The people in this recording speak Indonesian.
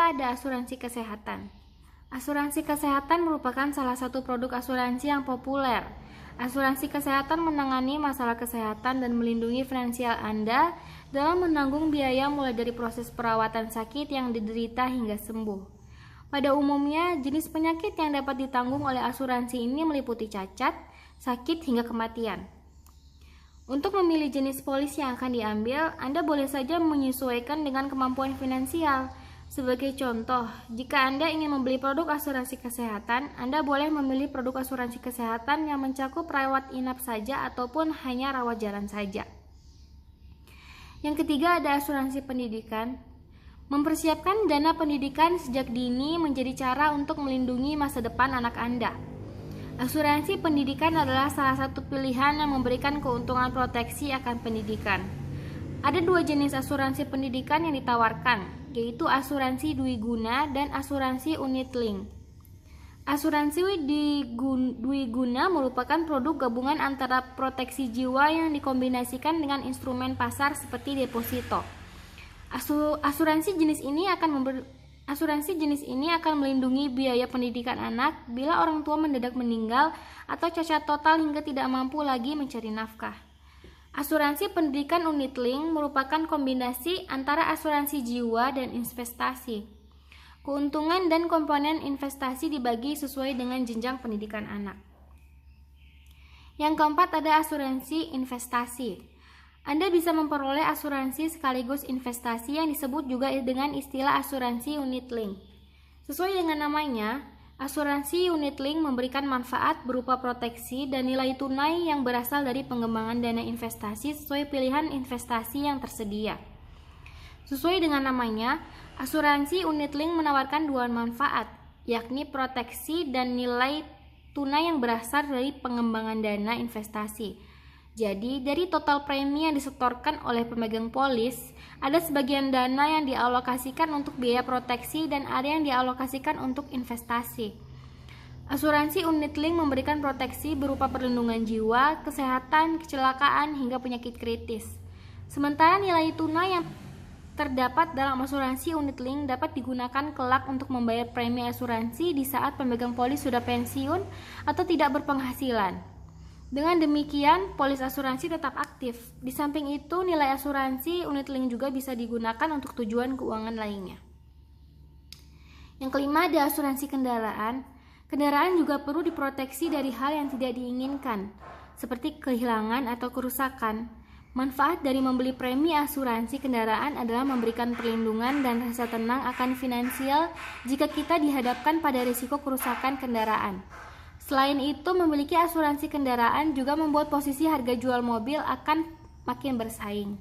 pertama ada asuransi kesehatan. Asuransi kesehatan merupakan salah satu produk asuransi yang populer. Asuransi kesehatan menangani masalah kesehatan dan melindungi finansial Anda dalam menanggung biaya mulai dari proses perawatan sakit yang diderita hingga sembuh. Pada umumnya, jenis penyakit yang dapat ditanggung oleh asuransi ini meliputi cacat, sakit, hingga kematian. Untuk memilih jenis polis yang akan diambil, Anda boleh saja menyesuaikan dengan kemampuan finansial. Sebagai contoh, jika Anda ingin membeli produk asuransi kesehatan, Anda boleh memilih produk asuransi kesehatan yang mencakup rawat inap saja ataupun hanya rawat jalan saja. Yang ketiga ada asuransi pendidikan. Mempersiapkan dana pendidikan sejak dini menjadi cara untuk melindungi masa depan anak Anda. Asuransi pendidikan adalah salah satu pilihan yang memberikan keuntungan proteksi akan pendidikan. Ada dua jenis asuransi pendidikan yang ditawarkan, yaitu asuransi dwiguna dan asuransi unit link. Asuransi dwiguna merupakan produk gabungan antara proteksi jiwa yang dikombinasikan dengan instrumen pasar seperti deposito. Asuransi jenis ini akan melindungi biaya pendidikan anak bila orang tua mendadak meninggal atau cacat total hingga tidak mampu lagi mencari nafkah. Asuransi pendidikan unit link merupakan kombinasi antara asuransi jiwa dan investasi. Keuntungan dan komponen investasi dibagi sesuai dengan jenjang pendidikan anak. Yang keempat ada asuransi investasi. Anda bisa memperoleh asuransi sekaligus investasi yang disebut juga dengan istilah asuransi unit link. Sesuai dengan namanya, asuransi unit link memberikan manfaat berupa proteksi dan nilai tunai yang berasal dari pengembangan dana investasi sesuai pilihan investasi yang tersedia. Sesuai dengan namanya, asuransi unit link menawarkan dua manfaat, yakni proteksi dan nilai tunai yang berasal dari pengembangan dana investasi. Jadi, dari total premi yang disetorkan oleh pemegang polis, ada sebagian dana yang dialokasikan untuk biaya proteksi dan ada yang dialokasikan untuk investasi. Asuransi unit link memberikan proteksi berupa perlindungan jiwa, kesehatan, kecelakaan, hingga penyakit kritis. Sementara nilai tunai yang terdapat dalam asuransi unit link dapat digunakan kelak untuk membayar premi asuransi di saat pemegang polis sudah pensiun atau tidak berpenghasilan. Dengan demikian, polis asuransi tetap aktif. Di samping itu, nilai asuransi unit link juga bisa digunakan untuk tujuan keuangan lainnya. Yang kelima ada asuransi kendaraan. Kendaraan juga perlu diproteksi dari hal yang tidak diinginkan, seperti kehilangan atau kerusakan. Manfaat dari membeli premi asuransi kendaraan adalah memberikan perlindungan dan rasa tenang akan finansial jika kita dihadapkan pada risiko kerusakan kendaraan. Selain itu, memiliki asuransi kendaraan juga membuat posisi harga jual mobil akan makin bersaing.